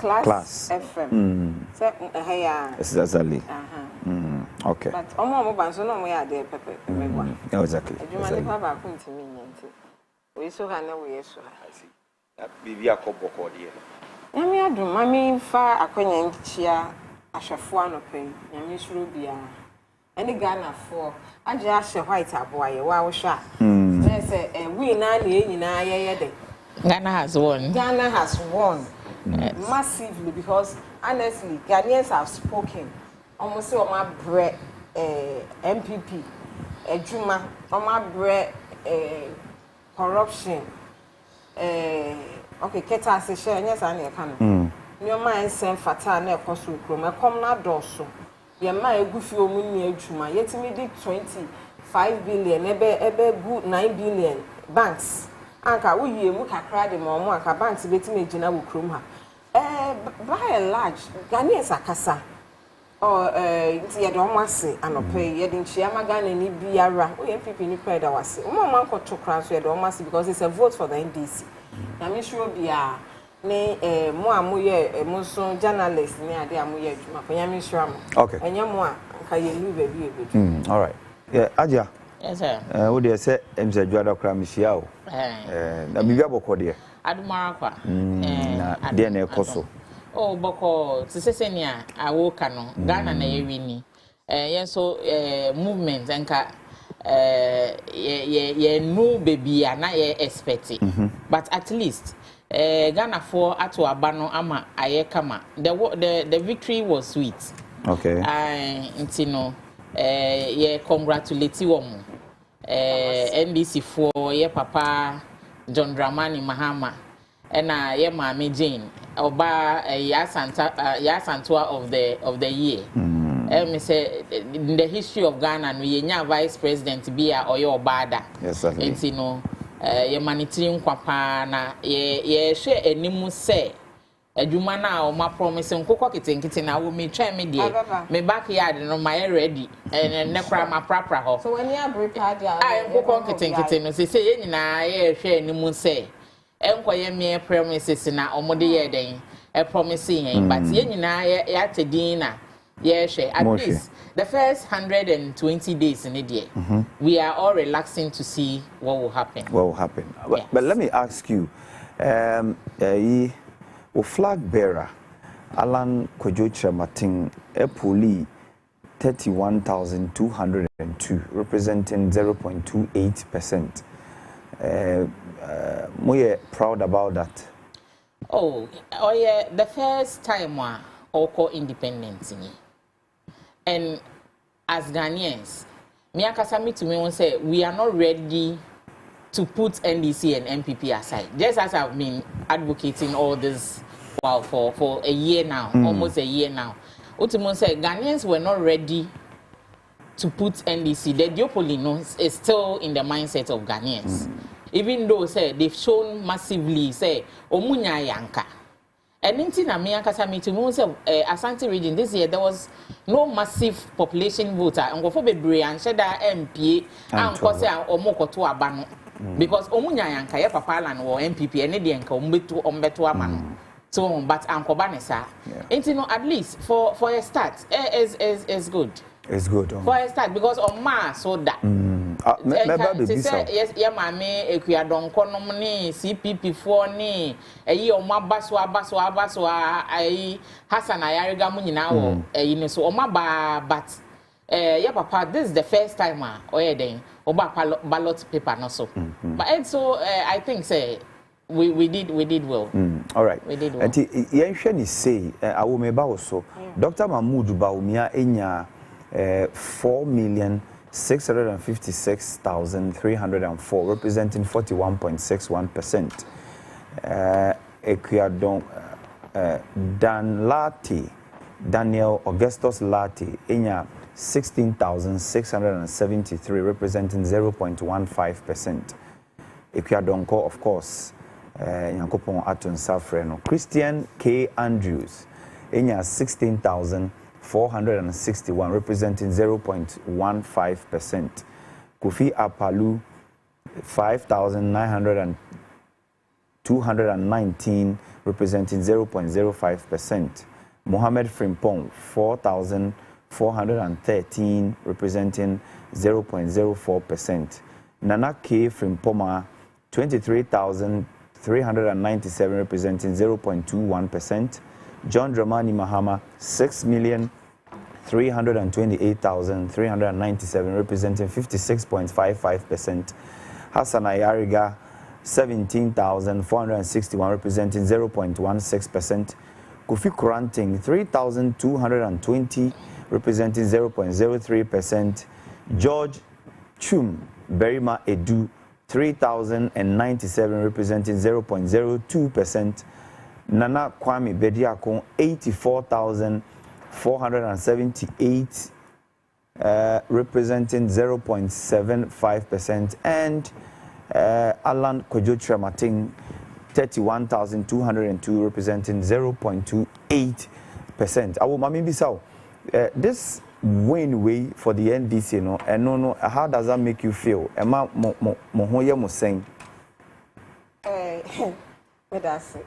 Class FM. So, hey, exactly. Okay. But Omo Banso no we are there, Pepe. Exactly. You might have a continent. We so can know we so. I see. Bibi akoboko dear. Yami adu, mami fa akwanya nchia ahwefo anope. Yami suru bia. Any Ghana for aje ahye white aboye wa wo hwa. They say we na nyina ye de. Ghana has won. Ghana has won massively because honestly Ghanaians have spoken. Almost say my bread MPP Ejuma on my bread corruption okay keta se share yes I near can your mind send fatal na ekoso krom e kom na doso ye ma egufi omuni ejuma yetimi di 25 billion ebe good 9 billion banks anka wo yie mu kakra de mo mo anka banks betimi ejina wo krom ha by and large Ghanaians akasa nti ye do omase anope ye de nchiama Ghana ni biara o MPP ni kwa da wase o man ko to kran so ye do omase because it's a vote for the NDC na me sure bia ne mo amoye mo so journalist ni ade amoye adwuma ko ya me sure am okay enye mo a ka ye lu ba bi ebedu all right yeah aja yes sir wo de say emse dwada kra mehia o na bibia bokọ de adumara kwa na de na ekoso oh boko sisesenia awoka no Ghana na yewini yenso movement enka ye no baby na ye expect but at least Ghana for ato abano ama ayekama the victory was sweet okay ntino ye congratulate wom NDC for ye papa John Dramani Mahama ena ye Mami Jane oba Yasantua of the year. Me say in the history of Ghana no ye nya vice president bia oye obada. Yes sir. Enti no ye manitiri nkwapa na ye hwe enimu say adwuma na o ma promise nkokọ kitenkite na wo me twa me de me backyard no my ready ne kra ma prapra ho. So when you are prepared ya nkokọ kitenkite no say ye nyina ye hwe enimu say enkoye me promises na omode ye den e promising yen but ye nyina ya tedin na ye hwe at least the first 120 days in a day we are all relaxing to see what will happen yes. But let me ask you o flag bearer Alan Kojo Chematin Epoli 31,202 representing 0.28%. We're proud about that. Oh yeah, the first time Oko independence and as Ghanaians, me akasami to me say we are not ready to put NDC and MPP aside. Just as I've been advocating all this while for a year now, almost a year now. Utimon said Ghanaians were not ready to put NDC. The duopoly is still in the mindset of Ghanaians. Even though say they've shown massively say omunya yanka. And in me akasami to me say Asante region this year there was no massive population voter and go for bebre and sheda MP and ko say omokoto abano because omunya yanka ye papa land wo MPP ene de nka ombeto amano so but ankoba ne sa no at least for a start is good. It's good. For a start because on ma so that yes, yeah, mame ekuya donko nom ni CPP 4 ni eyi o mabaso ayi Hassan Ayariga mu nyina wo eyi ne so o maba but yeah papa this is the first time oye den oba ballot paper no so but and so I think say we did well. All right. We did well. And yenhwe ni say awomeba wo so Dr. Mahmoud Bawumia enya 4,656,304 representing 41.61%. Ekuadon Daniel Augustus Lati enya 16,673 representing 0.15%. Ekuadonko of course Yankopon Atun Safreno Christian K Andrews enya 16,461 representing 0.15%. Kofi Apalu 5,219 representing 0.05%. Mohammed Frimpong, 4,413, representing 0.04%. Nana K. Frimpoma, 23,397, representing 0.21%. John Dramani Mahama, 6,328,397, representing 56.55%. Hassan Ayariga, 17,461, representing 0.16%. Kofi Kuranting, 3,220, representing 0.03%. George Chum Berima Edu, 3,097, representing 0.02%. Nana Kwame Bediakon, 84,478, representing 0.75%. And Alan Kojo Tremating, 31,202, representing 0.28%. I will mami bisao. This win way for the NDC, no, and no, how does that make you feel? Emma Mohoya Museng. That's it.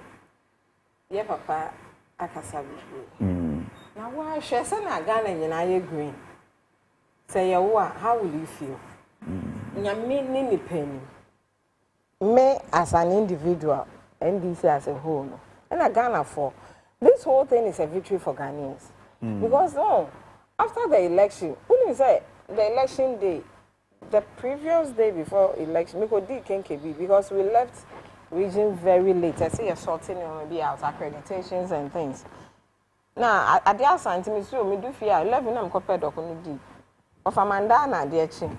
Yeah, Papa, Akasabi. Now, why share some Ghana and I agree? Say, how will you feel? Nini penny. Me as an individual, NDC as a whole, and a Ghana for this whole thing is a victory for Ghanaians. Because no, after the election, who say the election day, the previous day before election, because we left region very late. I see you're sorting maybe out accreditations and things. Now, at the outside, me do fear 11 I'm compared to Okunudi. Of Amanda na dear chin.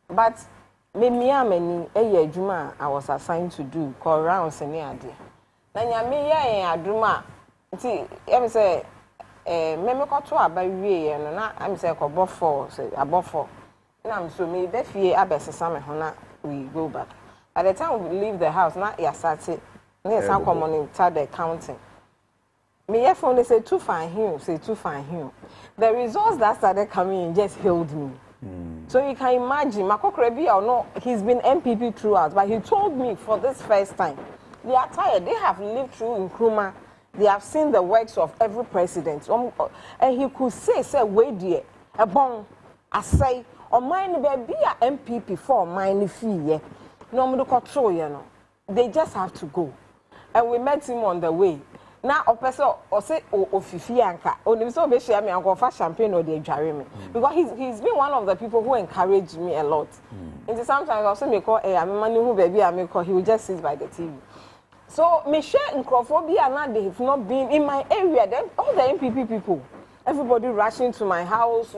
But me many a year juma I was assigned to do call rounds and near dear. Then ya me ya aduma. See, I say me ko to abawie and na I'm say above 4, say above 4. And I'm so me that fear abesame hona we go back. By the time we leave the house, not yasati, near some common the counting. Me your phone they say too fine him, say too fine him. The results that started coming in just healed me. So you can imagine, Makokrebi or no, he's been MPP throughout, but he told me for this first time, they are tired. They have lived through Nkrumah. They have seen the works of every president. And he could say, wait there, a bon, I say, or mine be a MPP for mine fee, no control, you know. They just have to go. And we met him on the way. Now, a person or say, oh, Fifi Anka, or so be share me and go for champagne or they jarry me. Because he's been one of the people who encouraged me a lot. And sometimes I also make call, I'm money who baby, I make call, he will just sit by the TV. So, me share in Crawfordia, now they have not been in my area. Then all the MPP people, everybody rushing to my house.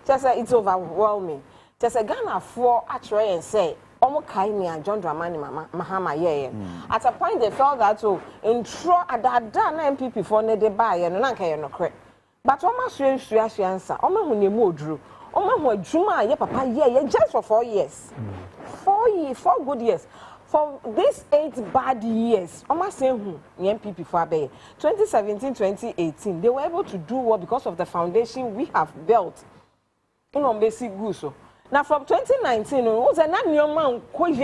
Just say it's overwhelming. Just a Ghana for actually and say, Omo Kaini and John Dramani Mahama, yeah. At a point they felt that so intro at that MPP for ne de buy and nanka no correct. But Oma Sue answer, Oma when you mo drew. Oma who Juma, yeah, papa, yeah, just for 4 years. 4 good years. For these 8 bad years, Oma say who MPP for 2017, 2018, they were able to do well because of the foundation we have built. Basic guso. Now from 2019, was a new man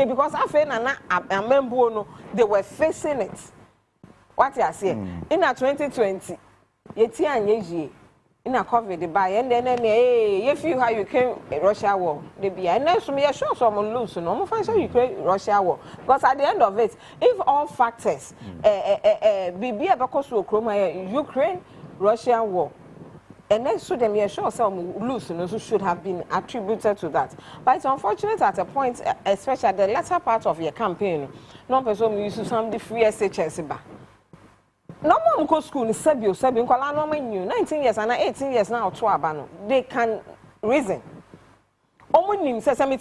because I feel they were facing it. What you say? In 2020, in a COVID by and then if you how you came Russia war, they be and then some sure someone lose no find you create Russia war. Because at the end of it, if all factors be because Ukraine, Russia war. And then so them sure some lose should have been attributed to that. But it's unfortunate at a point, especially at the latter part of your campaign, no person use some free SHS. No one go school in Sebio, 19 years and 18 years now to Abano. They can reason. Omunim says I'm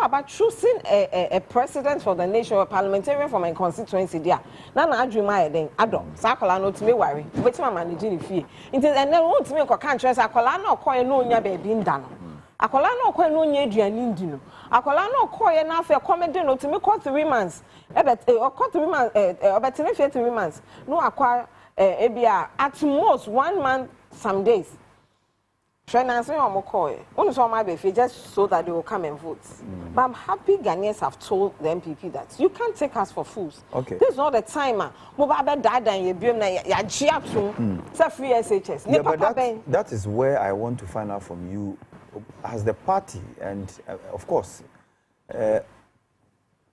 about choosing a president for the nation, a parliamentarian for my constituency there. Now I dream my then Adam. Sakola no to me worry. But I'm managing fee. And then won't me ko can't trust Akola no coin no nya baby ndano. Akola no coin no nya aduane ndino. Akola no coin na fe comedy no to me call 3 months. Or call 3 months about 3 months. No acquire ebia at most 1 month some days. Nancy or McCoy. Only so my baby just so that they will come and vote. But I'm happy Ghanaians have told the MPP that you can't take us for fools. Okay. This is not the time. Mobile died and you be ya chia to say free SHS. Yeah, but that is where I want to find out from you as the party and of course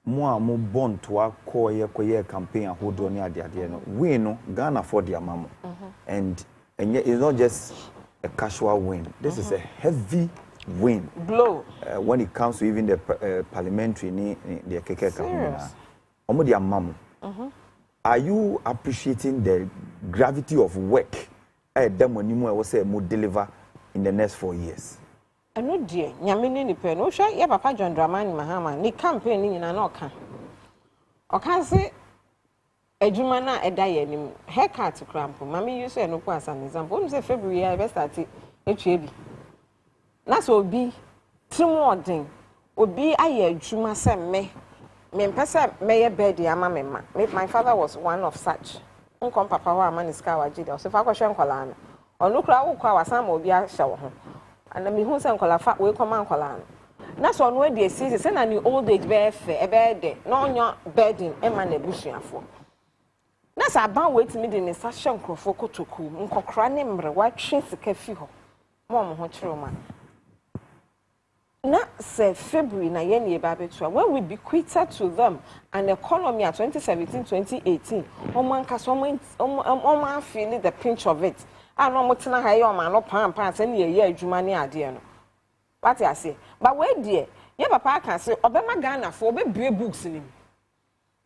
mo born to a koye campaign and hold on the no we no Ghana for their mama and it's not just a casual win. This is a heavy win. Blow. When it comes to even the parliamentary the keke omo their mama. Are you appreciating the gravity of work them when you will say mo deliver in the next 4 years? No dear, nyame ni pe no hwa ya papa John Dramani Mahama ni campaign ni nyina na oka. Oka se adwuma na eda ye nim haircut cramp mama use no ko as an example. Onu say February I best start etwa bi. Na so obi trimodin obi aye adwuma se me mpese meye birthday ama me ma. My father was one of such. Nkom papa wa ama ni ska waji de. O se fa ko hwe nkola na. Onu kra wo kwa wasam obi a hye wo ho. And I mean, who's uncle we come on Colan. That's one way they see the any old age bear fair, a bed day, no your bedding, a man a bushing for. That's about waiting me in such uncle for Kotoku, Uncle Cranim, what chins the cafe. Mom, what trauma. Not say February, na yenny babetua, when we bequeathed to them an economy at 2017-2018, Oman Caswoman, Oman feeling the pinch of it. I know what na hayo man no pan and ye adwuma ne ade no. What I say? But wait dear, ye papa can say obema Ghana for be books nim.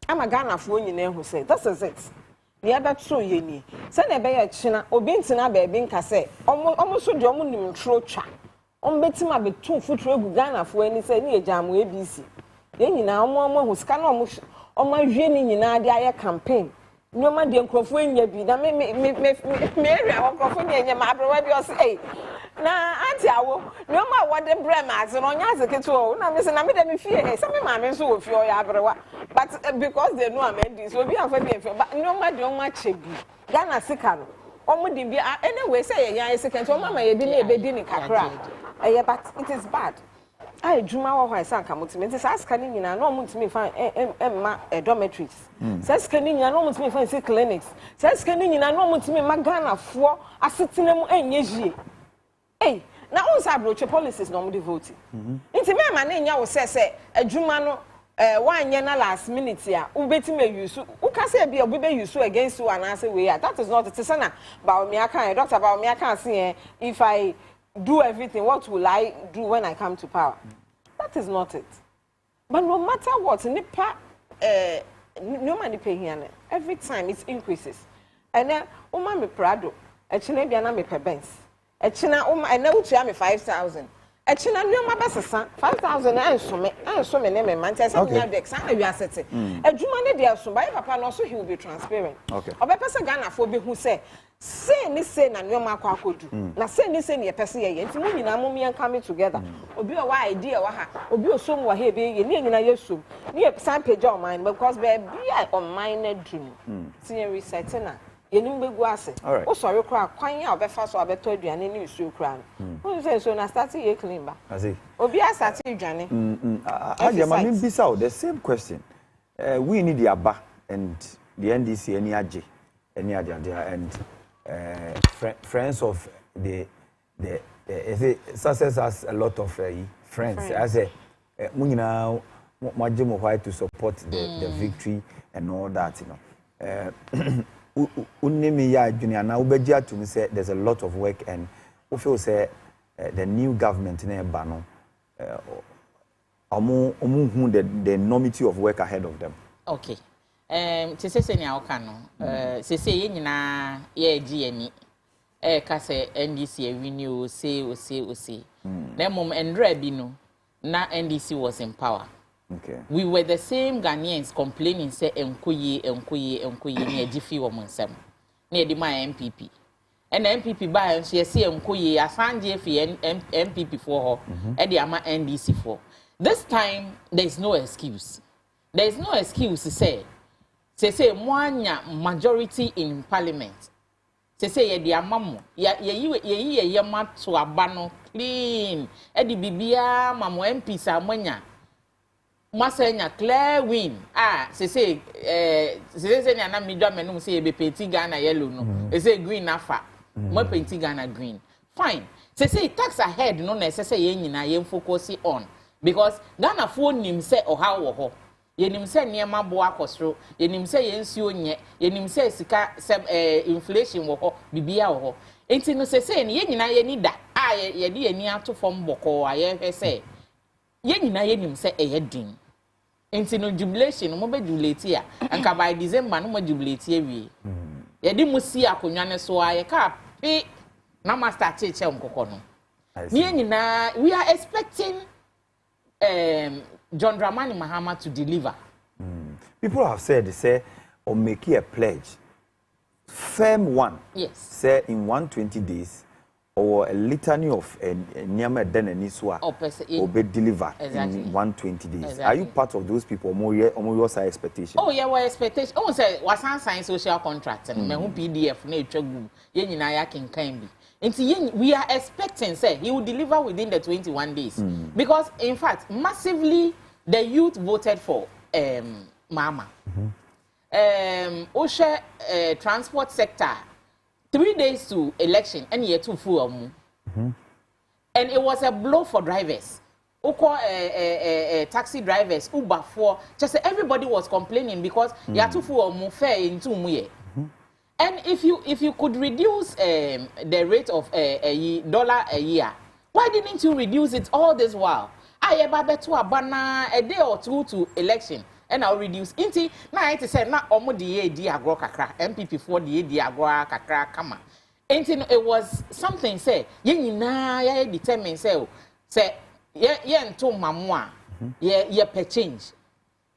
I'm a Ghana for nyina who say this is it. The other true ye ni. Say na be ye china obi ntina ba bi nka say omo so de omo nim tro twa. Omo betima be 2 foot egu Ghana for ani say ni ejamu ABC. Ye nyina omo hu sika na omo hwe ni nyina ade aye campaign. No man de nkrofo nya bi na me area nkrofo nya ma abrewa bi o say na anti awo no ma wo de brem as no nya aseketo o na me say na me de me fie say me ma me so wo fie o ya abrewa but because they know am ndi so bi afa bi but no ma de o ma chebi Ghana sika no omo de bi anyway say ye yan sika nti o ma ye bi na e be di ni kakra but it is bad. I juma wa hwa sanka mutimi say aska ni nyina no mutimi fa emma dormitories say aska ni nyina no mutimi fa say clinics say aska ni nyina no mutimi ma Ghana fo asetena mu enye jie na unsa abroche policies no mu vote nti me ma na nya wo say adwuma no wanye na last minute ya ubetime use uka say bia obi be use against you and say we that is not it say na ba me aka doctor ba me aka say if I do everything, what will I do when I come to power? That is not it. But no matter what, nipa no money pay here. Every time it increases. And then me prado, a china biana me per Benz. A china I know me 5,000. A china no my best 5,000 and so me name man say something like that. We are setting. A jumane there so by papa no so he will be transparent. Okay. Obe person Ghana for be who say say na nyoma kwa akodu na say ni say ne pese ye nti mu nyina mu me come together obi o wa idea wa ha obi o so mu wa he be ye ni nyina yesom ni e san page on mine because be on mine dream see research na ye ni mbegu ase o so kra kwan ya obefa so abeto aduane ni usu kra no say so na start ye clean ba obi a start aduane aja ma me bisa the same question we need the aba and the NDC any age and friends of the success has a lot of friends. I say, Munina, Majimo why to support the victory and all that, you know. Unemi ya junior na ubeja to me say there's a lot of work and we feel say the new government in Bano the enormity of work ahead of them. Okay. To say any outcome, say ye nyina ye GNE, ka say NDC renew say. That moment Ndra bi no, na NDC was in power. Okay. We were the same Ghanaians complaining say enkoye ni agifi wo monsem. Na e di my MPP. And MPP ba so ye say enkoye asanje fi MPP for ho, e di ama NDC for. This time there is no excuse. There is no excuse to say mwanya majority in parliament say ye di amamo ye ma to aba no clean e di bibia mamo MP samanya masenya clear win say na midwa menum say be penti Ghana yellow no say green afa mo penti Ghana green fine say tax ahead no na say ye nyina ye focus on because Ghana phone nim say oha wo ho ye nim say niema bo akosro ye nim say ye nsuo nye ye nim say sika inflation wo ho bibia wo ho enti no say ne ye nyina ye ni da ye de ye ni ato fom boko aye hwe say ye nyina ye nim say eye din enti no jubilation mo be jubilate ya anka by December no mo jubilate awie ye di mo si akonwa ne so aye ka pe na master cheche nkokọ no ye nyina we are expecting John Dramani Mahama to deliver. People have said, say, or make a pledge. Firm one. Yes. Say in 120 days, or a litany of Nyama Den and Niswa will be delivered in 120 days. Exactly. Are you part of those people? More your expectation? Oh, yeah, what expectation? Oh, say, was sign social contract and me PDF nature group. Yen ya can be. We are expecting, say, he will deliver within the 21 days. Because, in fact, massively, the youth voted for Mama. OSHA transport sector, 3 days to election, and yet 2 full. And it was a blow for drivers. Taxi drivers, Uber for, just everybody was complaining because you have 2 full fare in 2 years. And if you could reduce the rate of $1 a year, why didn't you reduce it all this while? I to a day or 2 to election, and I'll reduce. Inti na it say na omo di agro kakra MPP for di agro kakra kama. Inti it was something say ye nyina ye determine say ye nto mamwa ye pe change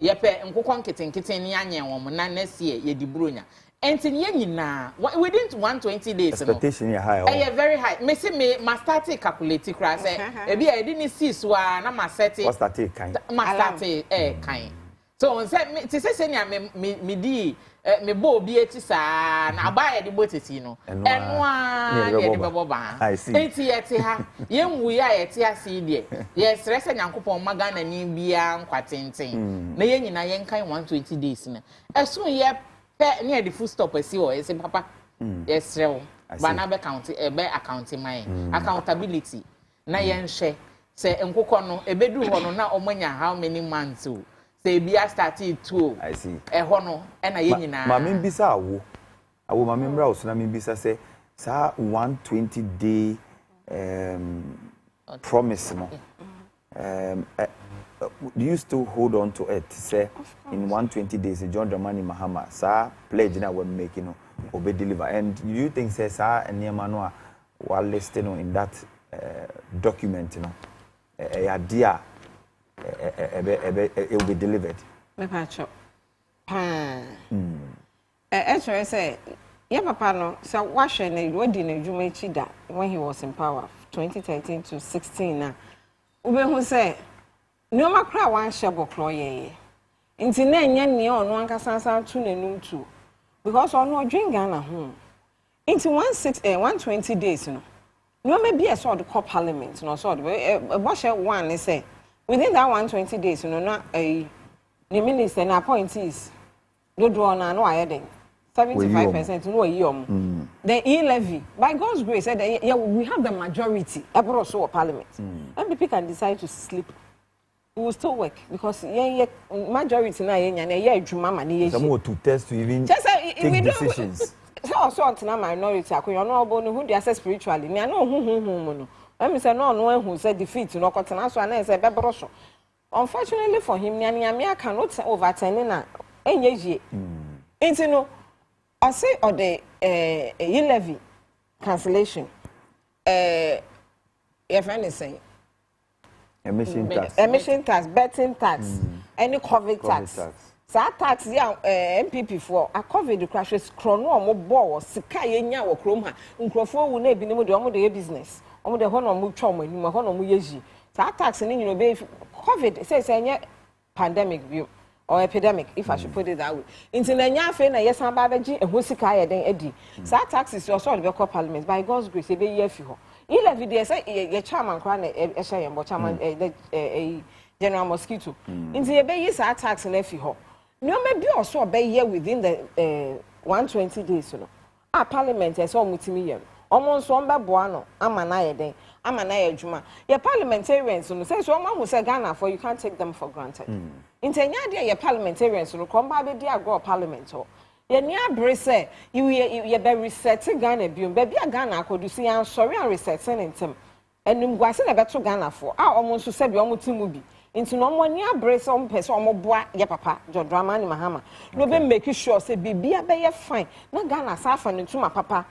ye pe nkokon keten ni anye won na next year ye di bronya. And within 120 days, expectation is high. Very high. Me say me start calculating class. Ebi I didn't see so na ma set. What start kind? Ma start kind. So on say to say me di me bo bi eti sa na buy the boat eti no. Enwa ye de bebo ba. I see. Eti eti ha. Ye nwu ya eti ase die. Ye stress Nyankopon maga na ni bia nkwatenten. Na ye nyina ye nkan 120 days na. Esun ye near the full stop see or say papa yes real but na be accounting my accountability na yen hwe say nkokọ no ebedu ho no na omanya how many months o say bia started to I see ho no e na ye nyina ma me bisa awo ma me mbra so na me bisa say sa 120 day promise no do you still hold on to it? Say in 120 days, John Dramani Mahama, sir, pledge that we're making, obey deliver. And do you think, say, sir, and Niamanoa, while listed in that document, you know, a idea, it will be delivered? Me patch up. Actually, say, yeah, Papa, no, so washing a wedding in Jumechida when he was in power, 2013 to 16 now. Ube who say, no ma kra wan shebo kro ye nti na enya ne onu ankasa tu nenum tu because onu odwen Ghana ho nti 120 days no ma be a sort of parliament no sort bo one is say within that 120 days no na the minister and appointees do draw na no ayeden 75% no yi the e-levy by God's grace said yeah, we have the majority abroad so parliament MPP can decide to sleep. We will still work because majority na adwuma ma na some more to test to even take decisions. So na minority akoyo no obo no who dey access spiritually me no hu no let me say no who say defeat no kotena so na say bebro so unfortunately for him nya me cannot overturn na enye enti no I say or the e-levy cancellation your friend is saying emission tax, betting tax, any COVID tax. So tax yeah MPP for a COVID crashes chrono mo bo sika ye nya wo krom ha nkrofo wu na ebi ne mo de omo de business omo de ho no mo twa mo anim ho no mo yeji so tax ni you know be COVID say nye pandemic view or epidemic, if I should put it that way. Into the Yafe, yes, I'm babaji, a Husika, then Eddie. So taxes your sort of your parliament by God's grace, a be year for. 11 days, a chairman crown, a shame, but chairman, a general mosquito. Into the bay, yes, our tax and left you. No, maybe also a year within the 120 days, you know. Our parliament is almost million. Almost one by Buano, Amanaya day, Amanaya Juma. Your parliamentarians, so someone who said Ghana for you can't take them for granted. In Tenya, your parliamentarians will come by the dear go parliament. Your near brace, you be resetting Ghana, baby, a Ghana could see I'm sorry and resetting in them. And you was in a better Ghana for. I almost to say your muti into no one near brace on person or boy, ya papa, your drama and Mahama. No be making sure say be a bay fine. No Ghana saffron into my papa.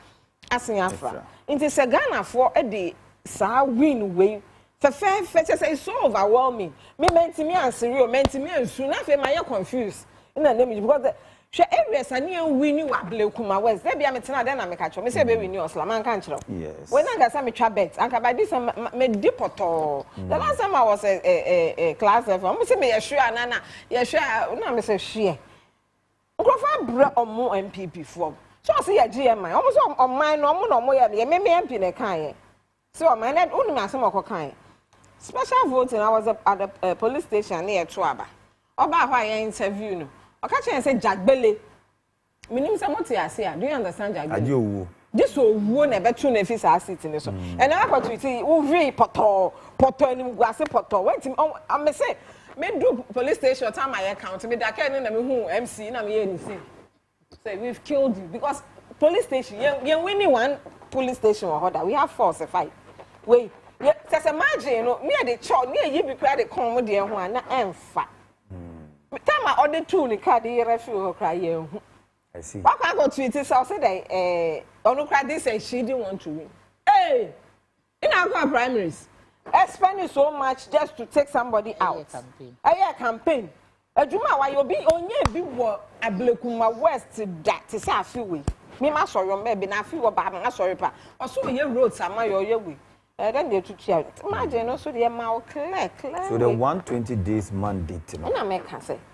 Asking Afra. Into say Ghana for a day, sa win way. For fair fetches is so overwhelming. Me meant me and Syria, meant me and soon after my confused. In the name because the she areas are near winning what Blakuma West. There be a metina then I make a me say baby news, Laman Cancho. Yes. When I got some trabets, and by this made depoto. The last time I was a class of me say me a sure nana, yeah sure, no, me say she. Go for or more MPP form. So I see a GMI, almost on mine, no more, yeah, me MP in a kind. So I managed only my summer kind. Special voting, I was at the police station near Twaba. About why I interview no. I catch and say Jack Belly. Meaning someone to say, do you understand Jack Belly? This will won a better if it's a seat in this one. And I got to see, oh, very poto, and glass poto. Wait, I may say, me do police station time my account, me that can't know who MC, and I'm anything. Say we've killed you because police station, you're winning one police station or other. We have 4 or 5. Wait, just imagine, you know, near the church, near you be quite a comedy and one and fat. Time I order 2 the car, the refuge or cry. I see. What I got to it is also that on cry this and she didn't want to win. Hey, in our primaries, I spend so much just to take somebody out. A campaign. A Juma, why you be on your big war at Blakuma West that is a few weeks. Me, my sorry, maybe not few about my sorry, pa. Or so your roads are my your way. Then they took you. Imagine also the amount clear. So the 120 days mandate, you know,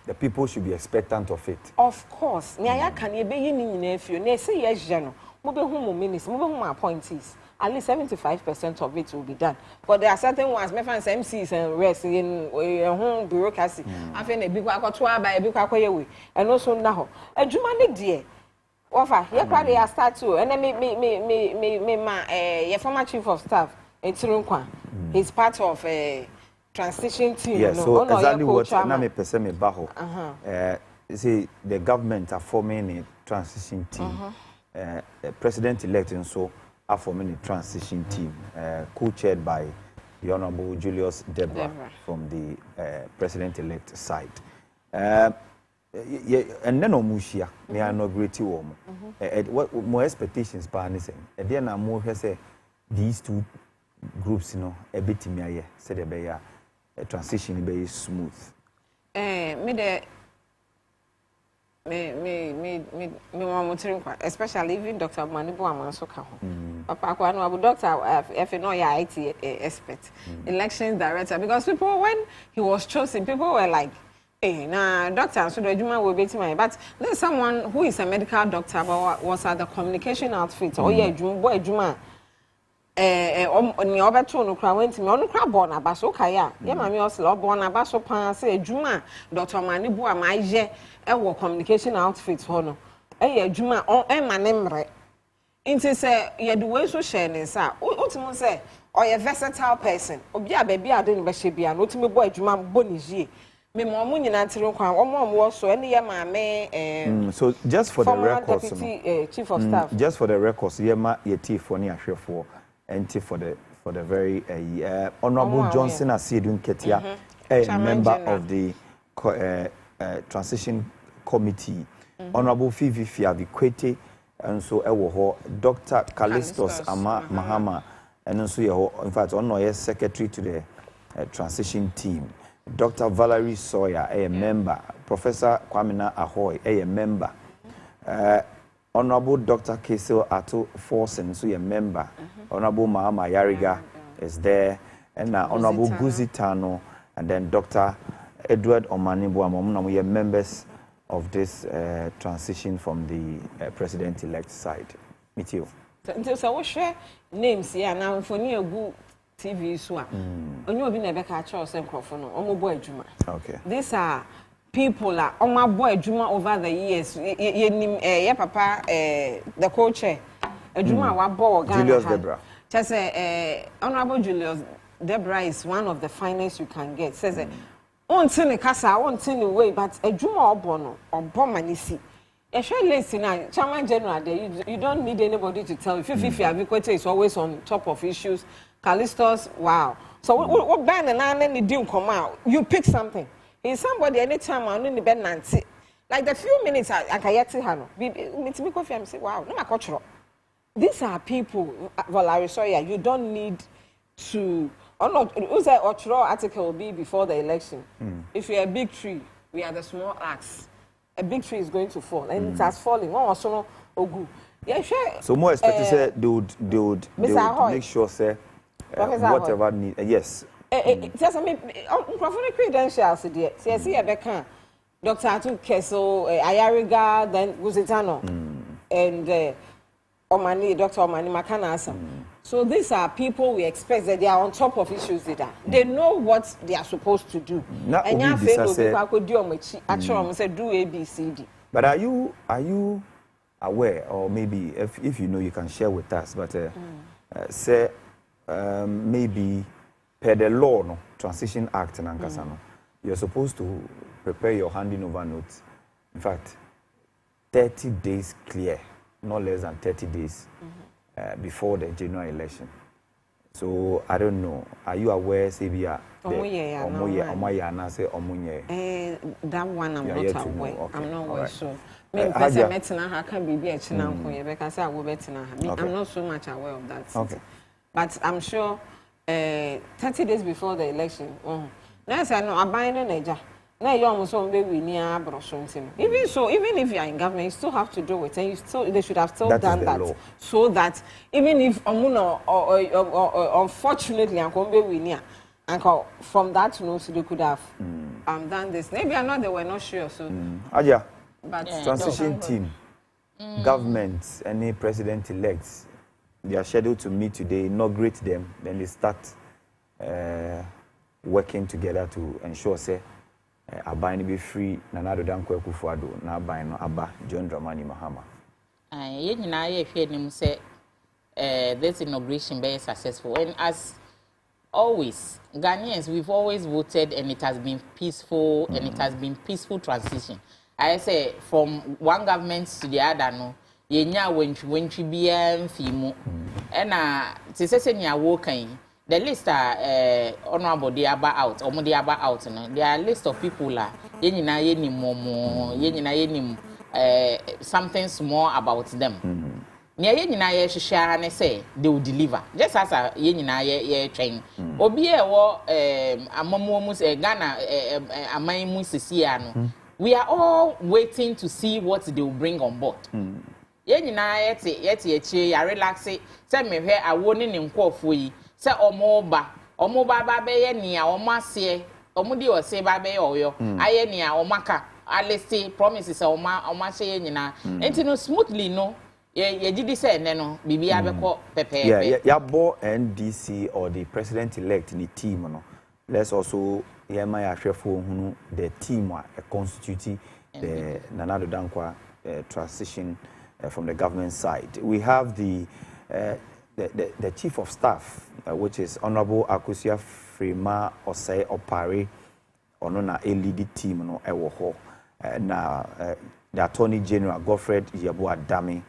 the people should be expectant of it. Of course. Nya can you be in nephew? Ne say yes, general. Move home ministers, move home appointees. At least 75% of it will be done. But there are certain ones, my friends, MCs and rest in home bureaucracy. I think a big work by a big way. And also now, a Jumani dear. Offer, you probably are start to, and then my former chief of staff, he's part of a transition team. Yes, so exactly what I'm person me baho. See, the government are forming a transition team. President-elect and so are forming a transition team, co-chaired by the Honorable Julius Deborah from the president-elect side. And then Omushia, they are not great to what more expectations, Parnison. And then I'm more say these 2 groups, you know, a bit in my said a transition very smooth. Especially even Dr. Manibu Amansoka. Papa, no, Doctor, if you know your IT expert, elections director, because people, when he was chosen, people were like, hey, nah, doctor, so the Juma will be to my. But there's someone who is a medical doctor, but was at the communication outfit. Oh, yeah, Juma. On the other two, no crowd went to me on the crab born a basso kaya. Yeah, mammy also born a basso pan, say, Juma, Dr. Manibu, my je, a communication outfit, hono. Eh, Juma, oh, my name, right? Into say, you do way so sharing, sir. What say, or a versatile person. Oh, yeah, baby, I didn't be an ultimate boy, Juma Bonizi. Me mom ni na tiri kwa omom wo so ene ye ma me so just for the records deputy chief of staff just for the records ye ma ye tea for ni ahwefo enti for the very honorable Johnson Asiedun Ketia a member of the transition committee honorable Fifi Fiavikwete and so ewo ho Dr. Callistus Ama Mahama and so ye in fact ono ye secretary to the transition team. Dr. Valerie Sawyer, a member. Professor Kwamina Ahoy, a member. Honorable Dr. Kesel Ato Forsen, so a member. Honorable Mahama Yariga is there. And Honorable Guzitano, and then Dr. Edward Omanibo, we are members of this transition from the president-elect side. Meet you. So we share names here now for new good TV so. Only obi na be ka cha ose nkrofo no omo boy adwuma. Okay. These are people are omo boy adwuma over the years. Ye papa the co-chair adwuma wa boy Ghana. Julius Debra. Just Honorable Julius Debra is one of the finest you can get. Says until the kasa, until the way, but adwuma obo manisi. Chairman General, you don't need anybody to tell you. Fifi Abikwete is always on top of issues. Callistus, wow. So what band and I do come out? You pick something. Is somebody anytime I only been Nancy. Like the few minutes I can get to Hano. Me coffee and say, wow, no my culture. These are people, Valerie Sawyer, you don't need to who's that Ochro article will be before the election. If you're a big tree, we are the small axe. A big tree is going to fall, and it has fallen. One was so good. Yeah, sure. So more expected say they would make sure say whatever need. Yes. Just I mean, professional credentials there. See, Rebecca, Dr. Atu Keso, Ayariga, then Guzitano, and Omani, Dr. Omani Makanasa. So these are people we expect that they are on top of issues. They know what they are supposed to do. And you could do A, B, C, D. But are you aware, or maybe if you know, you can share with us? But say maybe per the law, no Transition Act and Ankasano, you're supposed to prepare your handing over notes. In fact, 30 days clear, no less than 30 days. Before the general election. So I don't know. Are you aware, Sabia? That one I'm not aware. Okay. I'm not aware. So I can be because I will I'm not so much aware of that. Okay. But I'm sure 30 days before the election. Now I know I'm buying a Niger. Now you almost won't be near Brosson. Even so, even if you are in government, you still have to do it, and they should have still done that, law. So that even if unfortunately I'm going to be near, and from that note they could have done this. Maybe I'm not. They were not sure. So, Aja, but transition team, government, any president-elects, they are scheduled to meet today, inaugurate them, then they start working together to ensure say. Abani be free na do dan kwaku fuado na aban no aba John Dramani Mahama. Ye nyina ye hwe nim say this inauguration be successful, and as always Ghanaians, we've always voted and it has been peaceful and it has been peaceful transition. I say from one government to the other no ye nya wentwi bia mfimu na te sese nya wo kan. The list are honorable they are out, or they are out. There are a list of people la something small about them. Near yenina share and say they will deliver. Just as a yenina train. Obi amomus Ghana Amai. We are all waiting to see what they will bring on board. Yenina yet relax it. Send me here a warning in Kofu. Say omoba ba be ye nia omase omudi o se ba be oyo aye nia omaka alesti promises oma se ye nyina enti no smoothly no ye gidi say ne no bibia be ko pepe ya bo NDC or the president elect ni team no. Let's also hear my ahwefo hunu the team a constitute the Nanado Dankwa transition from the government side. We have the chief of staff, which is Honorable Akusia Frema Osei Opare, Onona a lead team no ewo na the Attorney General Godfred Yabu Adami,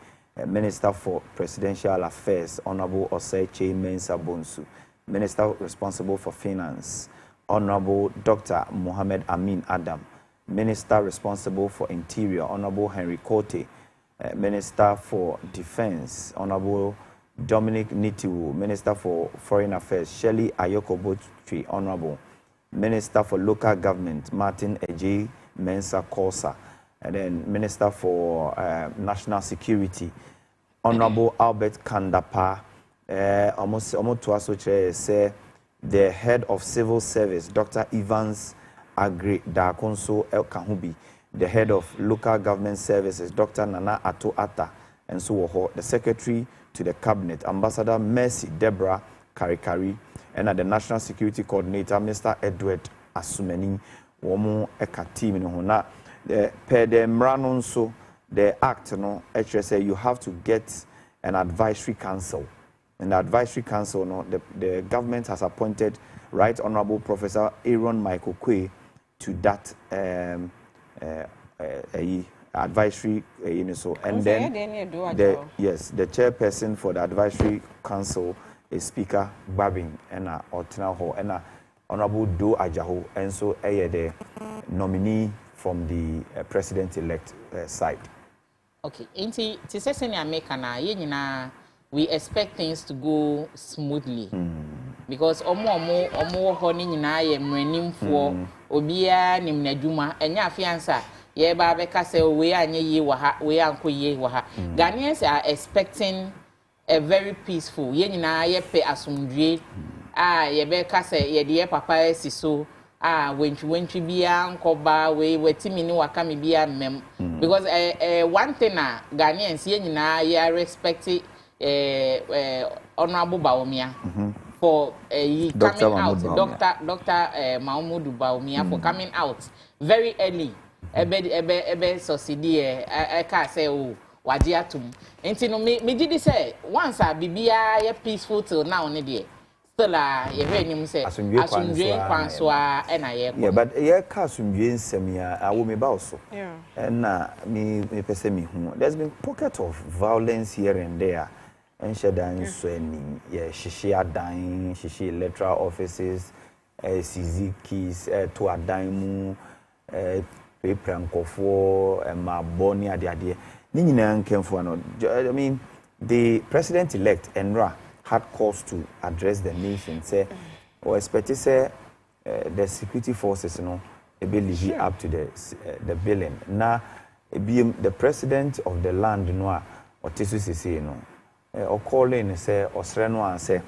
Minister for Presidential Affairs Honorable Osei Che Mensa Bonsu, Minister responsible for Finance Honorable Dr. Mohammed Amin Adam, Minister responsible for Interior Honorable Henry Kote, Minister for Defense Honorable Dominic Nitiwu, Minister for Foreign Affairs Shelley Ayoko Botri, Honorable Minister for Local Government Martin Eji Mensa Kosa, and then Minister for National Security Honorable Albert Kandapa. Almost to say the Head of Civil Service Dr. Evans Agri Dakonso El Kahubi, the head of local government services, Dr. Nana Ato Atta, and so the secretary to the cabinet, Ambassador Mercy Deborah Karikari, and the national security coordinator, Mr. Edward Asumeni, Womo Eka team in Hona. Per the Mranon, so the act, no, HSA, you have to get an advisory council. And the advisory council, no, the government has appointed Right Honorable Professor Aaron Michael Quay to that advisory, so, and then the chairperson for the advisory council is Speaker Babin and Otina Ho and Honorable Do Ajaho, and so the nominee from the president-elect side. Okay. Inti tisese ni America na yenina we expect things to go smoothly. Because omo ho ni nyina ye mranimfo obia nim nadwuma enya afiansa ye ba be ka say we anye yi wa ha we anko yi wa ha. Ghanaians are expecting a very peaceful yenina ye pe asomdwe ye be ka say ye de papa esiso wentwi bia nkoba we wetimi ni wakami bia mem because one thing Ghanaians ye nyina ye respect Honorable Baumia for coming out Dr. Mahmoud Baumia for coming out very early ebe succeed ka say o wadi atum enti no me did say once bibia ye peaceful till now ne de still ye hwe nim say asundwe kwansoa na ye yeah but ye ka asundwe nsem ya awo me ba also na me pese me hu there's been pocket of violence here and there and shedan so any ye shishi adan shishi electoral offices CZ keys to adan mu prankofo ma boni ade ni nyina nkemfo no I mean the president elect Enra had calls to address the nation say or expect say the security forces be live up to the billing na be the president of the land otisu sisi or calling say osre no say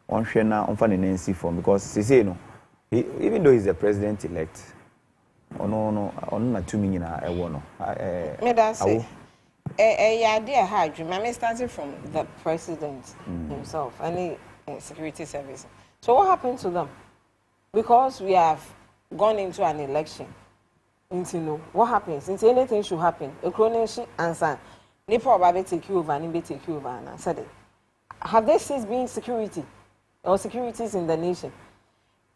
on hwe na on fa ne nancy form because sisi even though he's the president elect no na tumi nyina ewo no me that say idea hard remember starting from the president himself and the security service. So what happened to them? Because we have gone into an election. What happens? Since anything should happen, a coronation answer. They probably take you over and they take you over and I said it. Have they since been security or securities in the nation?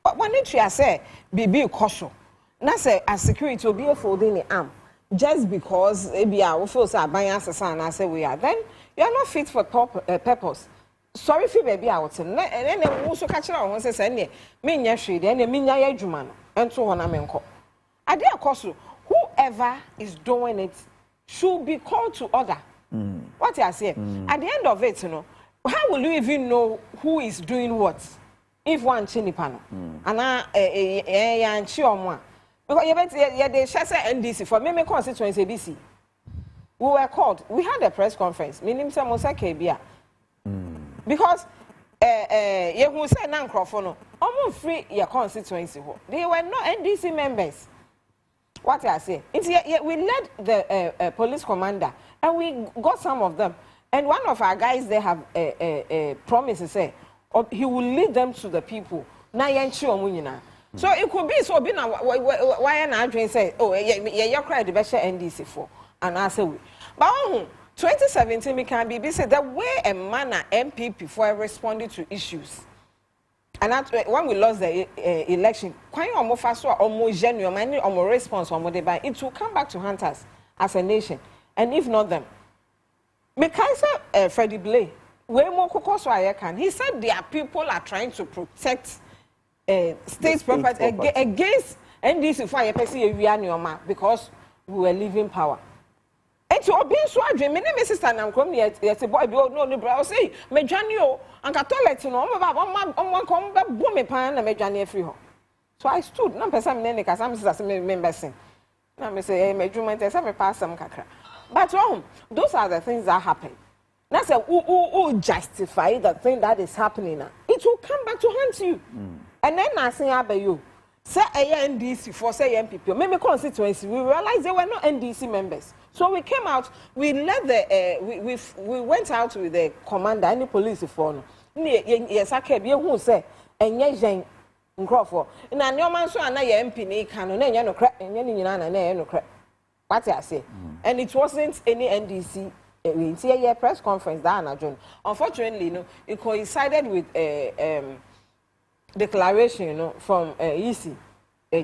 But when you say be cautious, now say as security will be a folding the arm. Just because we feel so biased and I say we are, then you are not fit for purpose. Sorry for baby out. And then also catch it on say me nyashri then me nya adwuma no ento ho na menko. Ade akoso whoever is doing it should be called to order. What I say at the end of it, how will you even know who is doing what if one chinipa no ana chiomwa because they share NDC for me constituency BC. We were called. We had a press conference. Meaning some Kebia. Because you who say non-crofone, almost free your constituency. They were not NDC members. What I say? We led the police commander and we got some of them. And one of our guys they have promised to say he will lead them to the people. Na yenchi omunyina. So it could be so be now why an dream say oh you cried the best NDC for and I say we but 2017 we can be said the way a man MPP for responding to issues and that when we lost the election quite almost fast or almost genuine or response or by it will come back to hunt us as a nation and if not them Mekaisa Freddie Blay way more cocos I can he said their people are trying to protect state property against NDC for your person because we were leaving power. And to be so dream, my name is Sister Namcrom yet a boy be no no bro say me Janio and toilet no one come back boom me pan and me Janio free ho. So I stood no person me name some sister member sing. Now me say me dwuma tell say me pass some kakra. But those are the things that happen. That's a who justify the thing that is happening now. It will come back to haunt you. And then I say about you. say NDC for say MPP, maybe constituency, we realized they were not NDC members. So we came out, we let the we went out with the commander, any police for yes, I kept you who say and yes, Crawford. Na no man so na ye MP ni kan no nya no crack nya ni nyina na na no crack. What I say? And it wasn't any NDC we see a press conference that na John. Unfortunately, it coincided with declaration, from EC.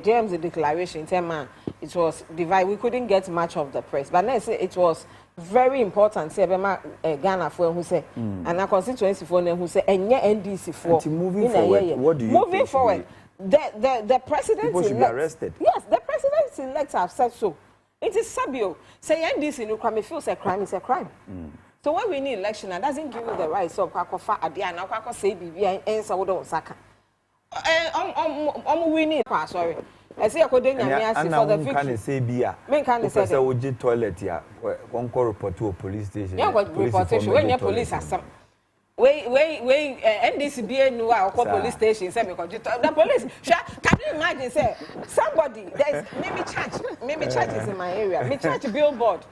James the declaration, man, it was divided. We couldn't get much of the press. But let's say it was very important. Say Ghana for who say and a constituency for who say and NDC for moving forward. What do you moving forward? The president people should be arrested. Yes, the president elect have said so. It is Sabio. Say NDC no crime feels a crime is a crime. So when we need election, that doesn't give you the right so Kwakofa Adia now Kwako say BB and Sawodo Osaka. We need sorry. I say according to me for the victory. Can say beer. Men can say we toilet here. One call report to a police station. Yeah, what reportation when your police are some. Wait, NDC be no our police station say because the police. Can you imagine say somebody there's maybe church is in my area. Me church billboard.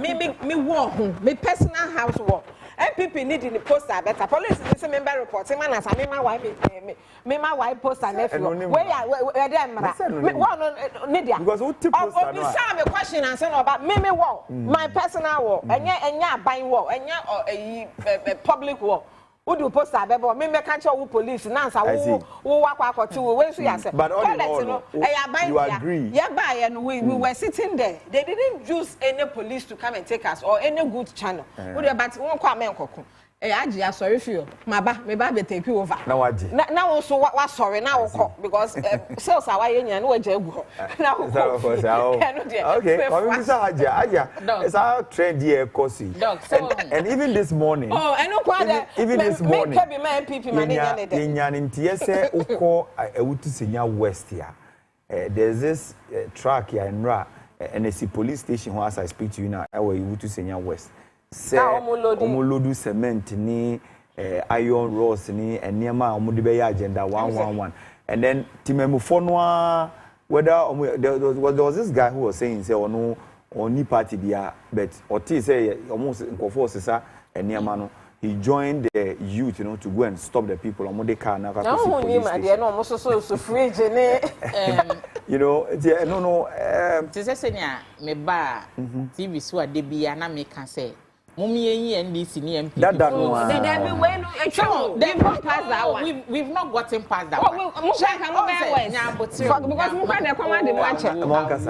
Me walk, me personal house walk. MPP need in the poster better. Police is a member reporting man as me my wife poster nephew. Where them because who tip poster no. Me question and say about me walk. My personal walk. Enya buying walk. Enya public walk. Who do poster bebo me catch who police now say who walk to we so say. But all in all, you agree. Yeah, buy and we were sitting there. They didn't use any police to come and take us or any good channel. But one come and cook. I sorry for you. My baby take you over. Now also what sorry now because sales are why you know go. Now okay. It's our trend here, Kosi. And even this morning. Oh, I know quite even this morning. Maybe my people West here. There's this track here in Ra and it's a police station where as I speak to you now, where you to Senya West. Say omolodu cement ni iron rods ni enema omode be agenda 111 and then timemufo no whether there was this guy who was saying say ono oni party dia but oti say almost nkofo sesa enema no he joined the youth to go and stop the people omode car na ka so fridge ni no say senya me ba TV so adebia na me can say Mummy NDC ni MP. We've not gotten past that one. Because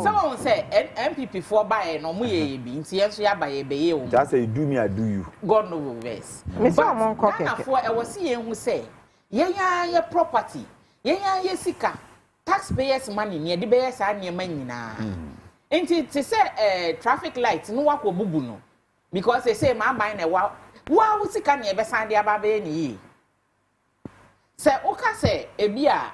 someone say MPP for buy no muye bi nti yenso ya buy be o. Just say you do me I do you. God no will verse. But for I was see who say ye property. Ye sika. Taxpayers money near the be sa niema nyina. Nti te say traffic light no wako bubu no. Because they say my mind wow sika na ebe sande aba be ni say oka say ebia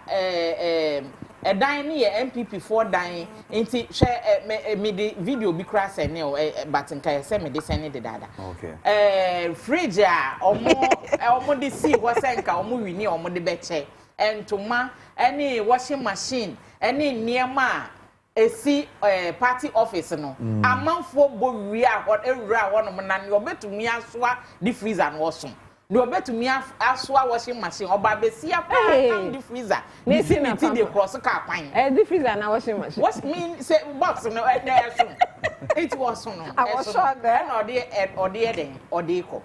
dan ni MPP 4 dan nti hwe me the video bi kra say ne but nka say me de send the dada okay fridge a omo de see wo say nka omo wini omo de be che entoma any washing machine any niema esi party office no amanfo bo wi a ewura won no na ne obetumi asoa the freezer no so ne obetumi asoa washing machine oba besi apa the freezer ne si na the cross ka kwan the freezer na washing machine what mean say box no there so it was so no I was sure there or the ko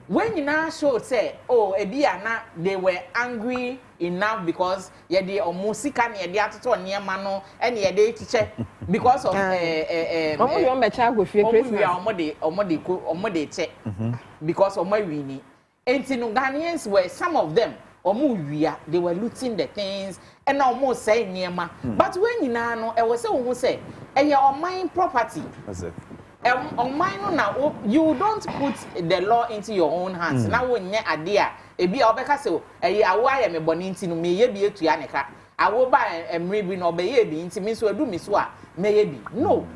when you now show say ebia na they were angry enough because ye dey omusika na ye dey atoto niema no ene ye dey kiche because of omo yo mecha agofie Christmas omo dey che because omo wini enti no Ghanaians were some of them omo wia they were looting the things and omo say niema but when you now no e was say who say your own property on mine now you don't put the law into your own hands now when ye idea ebi obeka say awo me boni nti no me ye bi etua ne ka awo ba emre bi no be ye bi nti me so adu me so a me ye bi no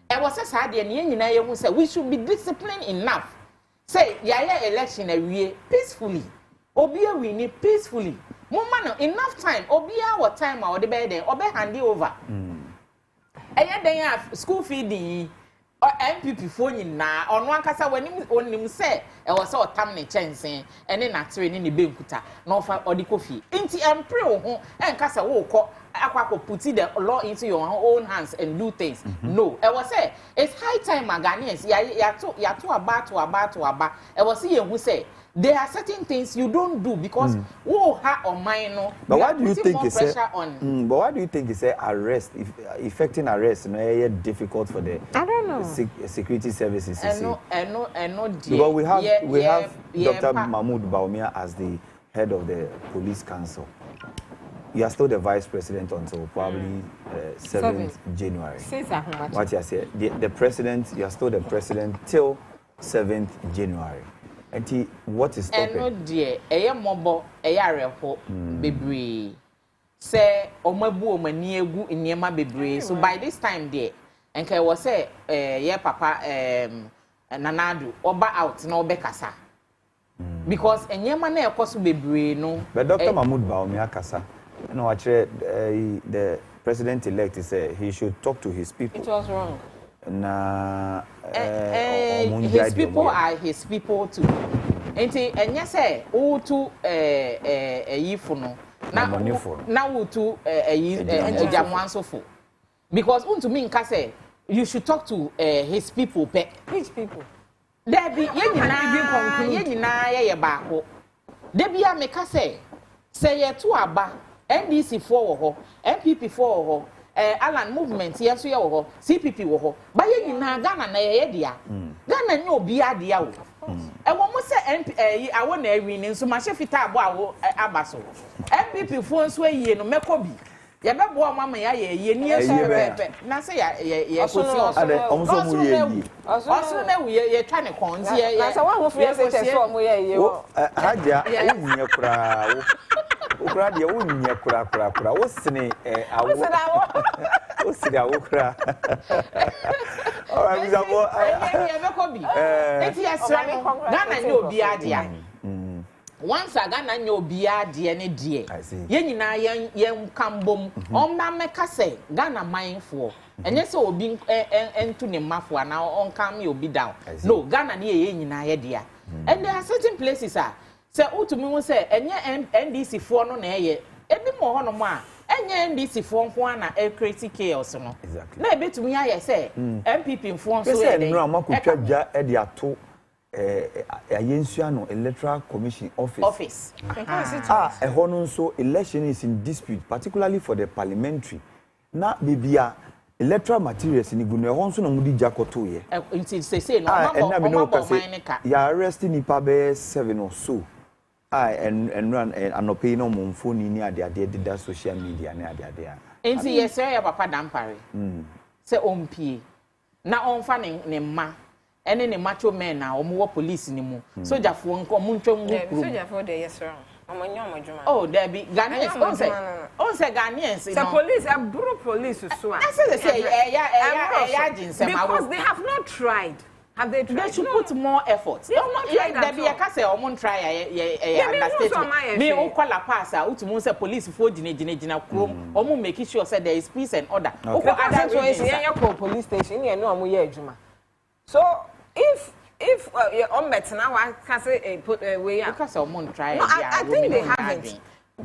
e was say de ne nyina ye hu say we should be disciplined enough say ya election awie peacefully obi awini peacefully Mama enough time. Obia what time or the bed obe handy over. Eye den ya school feeding or MPP phone na on one kasa when him say e was so tam ne chense ene na training ni benkuta na ofa odi kofi nti empre wo ho en kasa wo ko akwa put the law into your own hands and do things. No, I was say it's high time Ghanaians ya to aba. I was saying who say there are certain things you don't do because who ha or mine no. But why do you think it's but why do you think it's arrest effecting arrest difficult for the I don't know security services? I know because we have Dr. Mahmoud Baumia as the head of the police council. You are still the vice president until probably 7th January. What you say? The president, you are still the president till 7th January. And what is stopping? No dear, mobo, repo, bebre. Say, omabu, omaniegu, inyema bebre. So by this time, dear, and I was say, yeah, papa, nanadu, oba out, no bekasa. Because enyema na ekosu bebre, no. But Dr. Mahmoud Baumia Kasa. No, actually, the president-elect said he should talk to his people. It was wrong. His people are his people too. And you say, oh, to a yifuno. Now, to a jamwanso for. Because, to me, Kase, you should talk to his people. Which people? There be ye bako. There be a mekase. Say ye to aba. NDC 4 ho, MPP 4 ho, Alan movement yes we ho, CPP ho. Ba ye nyina Ghana na ye dia. Ghana nyo bia dia wo. E wo mo se awo na ewi ni nso ma hye fita abo awo abaso. MPP 4 nso ayi no mekobi. Ye bebo o mama ya ye ni eso pepe. Na se ye kosi oso mu ye yi. Oso na wi ye twa ne kon ti ye. Na se wa ho free se so mo ye ye wo. Haja wo nye kura wo. Ukra de wo nya kura wo sene awo wo sene awo kura alright bizabo ye be bi eti yesra no Ghana nye obi adia once Ghana nye obi adia ne die ye nyina ye kambom omba meka say Ghana mindful enye se obi entu ne mafo na on kam ye obi down no Ghana ne ye nyina ye dia and there are certain places say utumi won say enye NDC 4 no na eye ebi mo ho no mo a enye NDC 4 nko na create chaos no exactly na ebetumi aye say MPP nfo nso ye dey no amakotwa dwa e dey ato ayensua no electoral commission office ho no nso election is in dispute particularly for the parliamentary na bibia electoral materials ni gunu ho nso na mudi jakoto ye nti say no mama ya arrest ni pa be 7 or so and run anope no momfo ni ade dida social media na ade nti yes ya papa dampare say ompie na onfa ne ma ene ne macho men na omo police ni mu sojafo nko mu ntwam gukuru sojafo de yes wrong oh there be Ghanaians on say Ghanaians the police abro police so say because they have not tried. Have they tried? They should put more effort. They have not tried that. There be a case or try understatement. Me o call a pass utumu say police for jina krom omo make sure say there is peace and order. Okay. Other ways here police station here no amoye adwuma. So if on betina wa can say put way because omo try I think they haven't.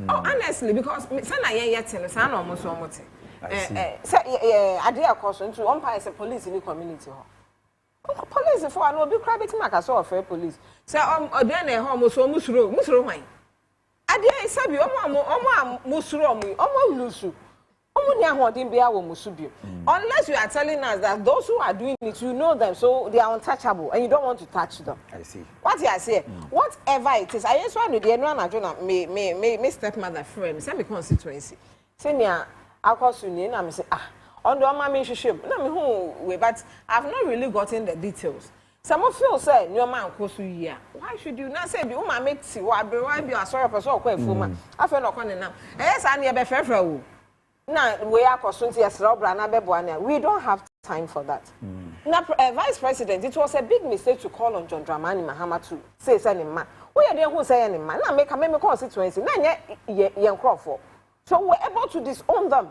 Honestly because sana yet no sana omo so omo te. Say ade akoso ntu on pa say police in the community ho. Police for no be crab it make so of police. Say oden na ho mo so musuro hwan. Ade isabi omo musuro omo lusu. Omo ni ahodin bia wo musu bio. Unless you are telling us that those who are doing it you know them so they are untouchable and you don't want to touch them. I see. What you say? Whatever it is. I just want to the no na me stepmother friend, say me constituency. Say nia akosu ni na me say on the mama shishim na me hu we but I've not really gotten the details. Some of you say your man kosu year. Why should you not say be woman make si wa be why be sorry person or kwa fuma afa no kwa na yes and ye be frefra wo na we akoso nti yesra obra na bebo na we don't have time for that. Now, Vice President, it was a big mistake to call on John Dramani Mahama to say any man. We are there who say any man. Now make a constituency. Now young Crawford. So we're able to disown them.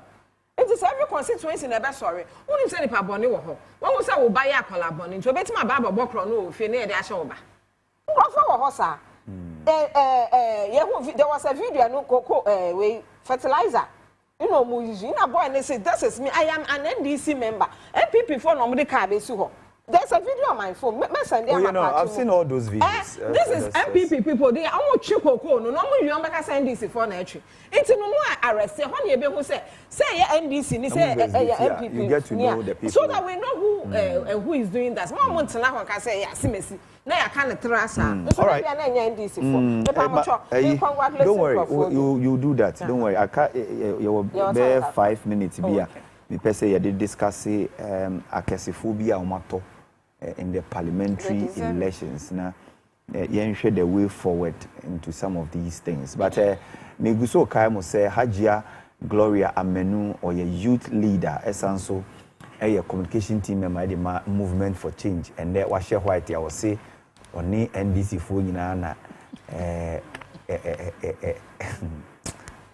It is every constituency never sorry. Who is any paboni wo ho? When we say we buy a collabon, to bet my baba bokro no fe near the ashoba. Crawford wo ho sa. There was a video no cocoa we fertilizer. You know, Muji, na boy, and they say, this is me. I am an NDC member. MPP for nobody can be so. There's a video on my phone. I've seen all those videos. This is MPP people. They are all chico. No, you don't make us NDC for nature. It's no more arrest. When you who say NDC, say MPP. You get to know the people. So that we know who is doing that. More months now, can say, yeah, see, now I can't trust her. All right. Don't worry. You do that. Don't worry. I can't. You will bear 5 minutes. Me per se, you did discuss akesiphobia omato in the parliamentary elections. Now, you share the way forward into some of these things. But me guso kaimo say Hajia Gloria Amenu or your youth leader, esanso, a communication team member, the movement for change, and there was share white. I will say, oni NDC for na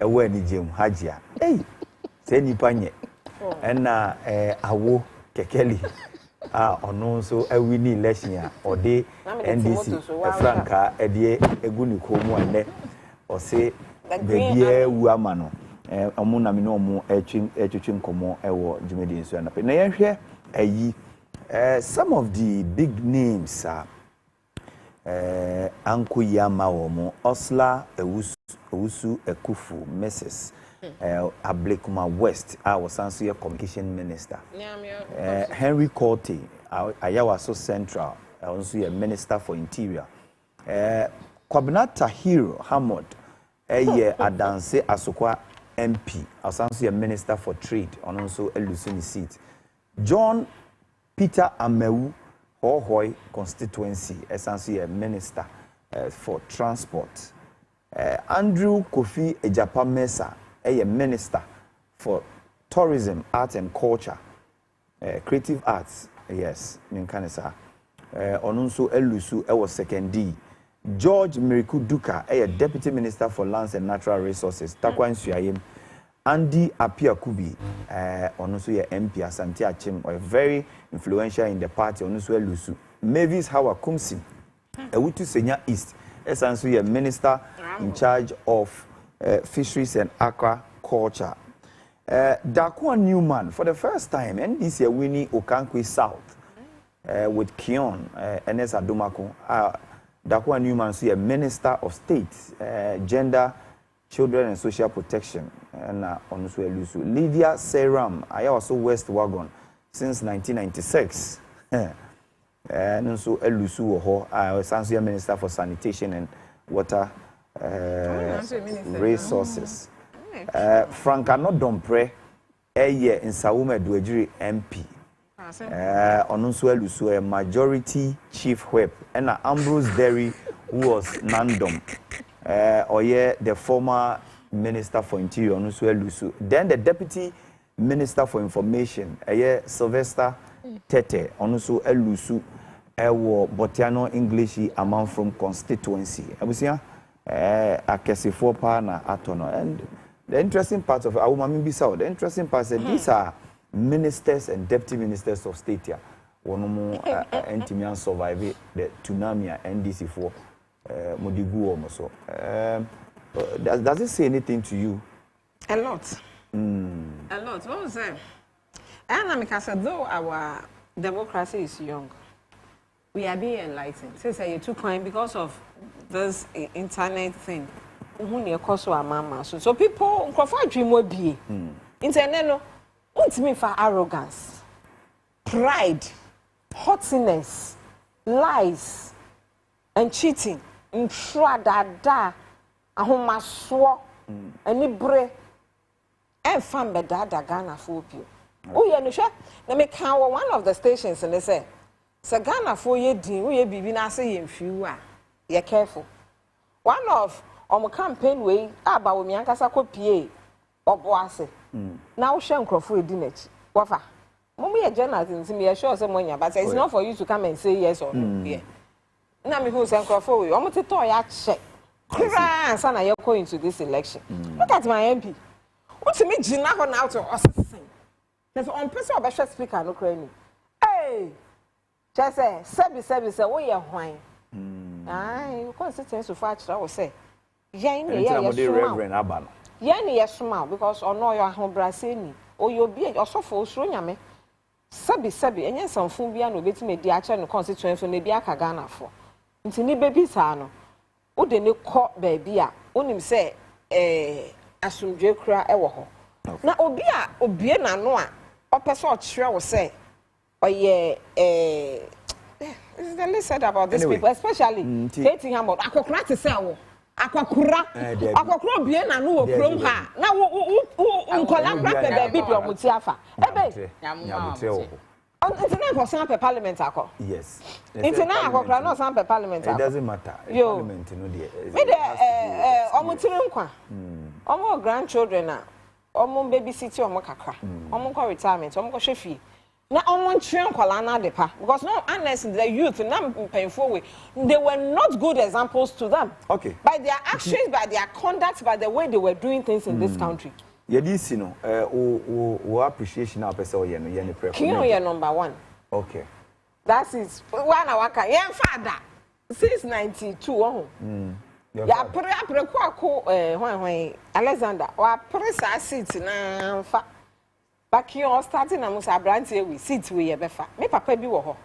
ni jem Hajia. Hey, say ni panye. And awo kekeli ono so awini election or de NDC franka edie eguni komu ane o se bebie wu amano omo na me no omo etwetwe nkomo ewo jumedi nso na pe na yehwe ayi some of the big names Anko Yama omo Osla Ewusu Ekufu Mrs. Ablekuma West, I was also a communication minister. Henry Corte, Ayawa so central, also a minister for interior. Kwabena Tahir Hamod, Adanse Asokwa MP, also a minister for trade, and also a Lucini seat. John Peter Amewu Hohoi constituency, essentially a minister for transport. Andrew Kofi Ejapa Mesa, a minister for tourism, art and culture, creative arts, yes, Minkanesa. Onunso Elusu, was second D. George Miriku Duka, a deputy minister for lands and natural resources, Takwan Suyayim. Andy Apia Kubi, Onunso MP Asante Achim, or very influential in the party, Onunso Elusu. Mavis Hawa Kumsim, a Wutu Senya East, essentially a minister in charge of fisheries and aquaculture. Dakwa Newman, for the first time, NDC winning Okankwe South with Kion, Enes Adomako. Dakwa Newman is a minister of state, gender, children and social protection. And Lydia Seram, I also West Wagon since 1996. And so Elusu, I was also a minister for sanitation and water resources. Frankano Dompre, a year in Saume Duejiri MP. Onunsu Elusu, a majority chief whip, and Ambrose Derry, who was Nandom. The former minister for interior, Onunsu Elusu. Then the deputy minister for information, Sylvester Tete, Onunsu Elusu, Botiano English amount from constituency. Akesifo pa na atono. And the interesting part of the interesting part is these are ministers and deputy ministers of state here. One more Entimian survive the tsunami NDC for Modigu almost. Does it say anything to you? A lot. A lot. What was that? And I said, though our democracy is young, we are being enlightened. Since I took time because of this internet thing. So people dream will be internet no won't mean for arrogance, pride, haughtiness, lies, and cheating. Intrada ahomaswo ani bre and fan be dada Ghana for you. Oh yeah, no sure. Let me count one of the stations and they say, "Sa Ghana for ye din, we bibi na say ye few ah. You're careful." One of my campaign way about me ankasa kopie oboase. Now shen crofo edinach. Wafa. Mommy a journalist in me sure someone, but it's not for you to come and say yes or no. Yeah. Now me who send for you. I'm going to tell you check. Kira son are going to this election. Look at my MP. What to me Gina on out of us. There's on person of a speaker no cranny. Hey, just say, we are wine. Aye, you consider so far I will say. Yanni, Reverend Aban. Yanni, yes, smile because or no your home brasini or you'll be your sofa showing. Sabi, and yes, some Fumbian will be to me the actual constituency maybe a Ghana for. Into ni baby sano. O de ne caught baby a onim say asumdwe kura ewo ho. Na obi na no a opese o kire wo say oye is the least said about these people, especially hating about akokura to say wo akokura obi na no wo krom ha na wo nkola kra pe baby do omuti afa ebe Internet for sample parliament ako. Yes. Internet ako no sample parliament ako. It doesn't matter. Parliament no dey. Me dey omutiri nkwa. Omo grandchildren na omo babysit omo kakra. Omo ko retirement, omo ko hwefie. Na omo ntwe nkwala na depa because no unless the youth na painful way they were not good examples to them. Okay. By their actions, by their conduct, by the way they were doing things in this country. Yedisi no o appreciation na person o ye no ye ne prefer. Kino ye number 1. Okay. That is one waka. Ye father since 92 oh. Ya pre ko hwan Alexander wa pre sa seat na fa. Back you starting na musa branch we seat we ye befa. Me papa bi wo ho.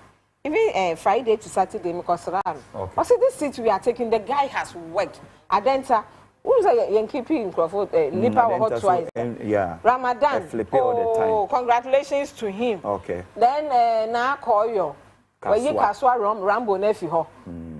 Even Friday to Saturday me kosra no. I say this seat we are taking the guy has worked. Adenta who say you keep in Crawford Lipa twice. Yeah. Ramadan. Flip it all the time. Oh, congratulations to him. Okay. Then na call you. Where you kaswa Rambo nefi ho.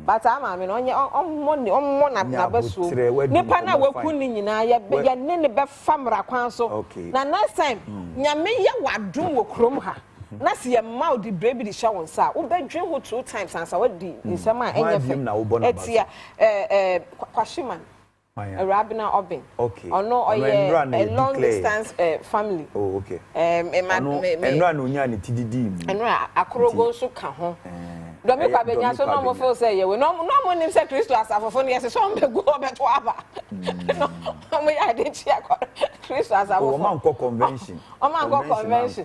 But I mean on na beso. Nipa na waku ni nyina ya ne ne be famra kwan so. Na next time nyame ye wadom wo krom ha. Na se ye ma odi brebi di sha won sa. Wo bedwen ho 2 times ansa wadi nsema enye fe. Etia kwashiman. Rabina Obin. Okay. Or no, a long distance family. Oh, okay. And Akrogo so ka ho. Do me kwa benya so no mo feel say we no mo nim say Christo asafofo no yes so me go beto aba. No mo ya dey chia Christo asafofo. O man ko convention. O man ko convention.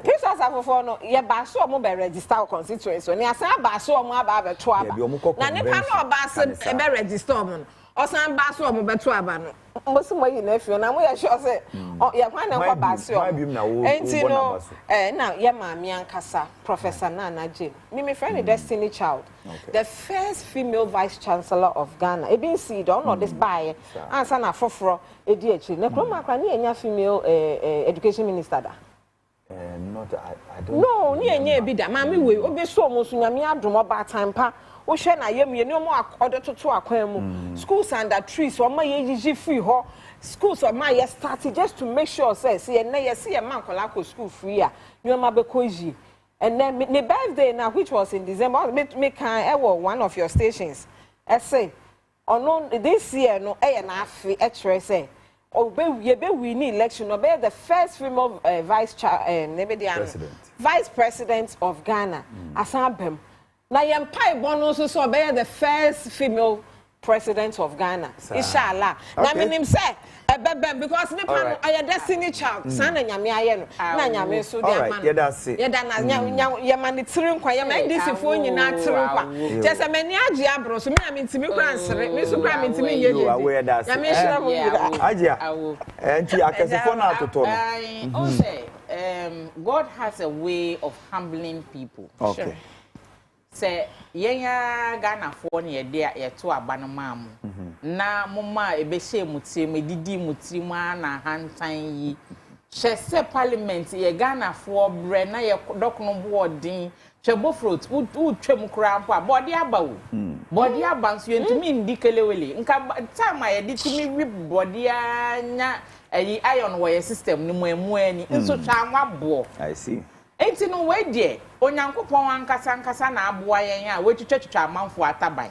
Christo asafofo no ye ba so mo be register constituency. Ni asa ba so mo aba beto aba. Na ne pa no ba se be register mo. Osan ba so mo beto aba no. Mo se mo yi na afio na mo ya sure say ye kwan na kwa ba so. Enti no na ye maami ankasa Professor Nana Jane. Me friend Destiny Child. The first female vice chancellor of Ghana. E bin see don't know this by answer na foforo e di echi. Na kroma kwa ni enya female education minister da. Not I don't. No, ni enya bi da. Maami we obi so mo so nyame adom oba time pa. O hwe na yem ye ni omo akode toto akwan mu. Schools under trees o ma ye yiji free ho. Schools o ma ye start just to make sure say na ye see ye man kola ko school free a. Ni o ma be ko yi. And then my birthday now, which was in December, me can one of your stations. I say, oh no, this year no, na free say. Oh, we need election. No, be the first female vice president of Ghana. Asambem. Now, Yampai Bono so be the first female president of Ghana. Inshallah. Now, me name say. Because me pan I Destiny Child sana nyame aye no na nyame so dia man ye da na ye man tirim kwa ye man this fo nyina tirim kwa chese mani age abro so me na ntimi kura nsere me so kura me ntimi ye nyame hira mo yira agia enti akasefo na atoto no o say God has a way of humbling people. Okay. Say yenya Ghana for ne ye to aba no mamu na moma ebehye mutie medidi mutie ma na hantan yi chese parliament ye Ghana for bre na ye dokono boarding chebofrot utwem kura mpo body aba wo body aba nso yentimi ndikelewele nka time ye ditimi wi body anya ayi iron wo system ni mu ani nso twa nwabo. I see. Enti no we die onyankopon ankasa na aboa yen a wetwetwetwa amanfo ataban.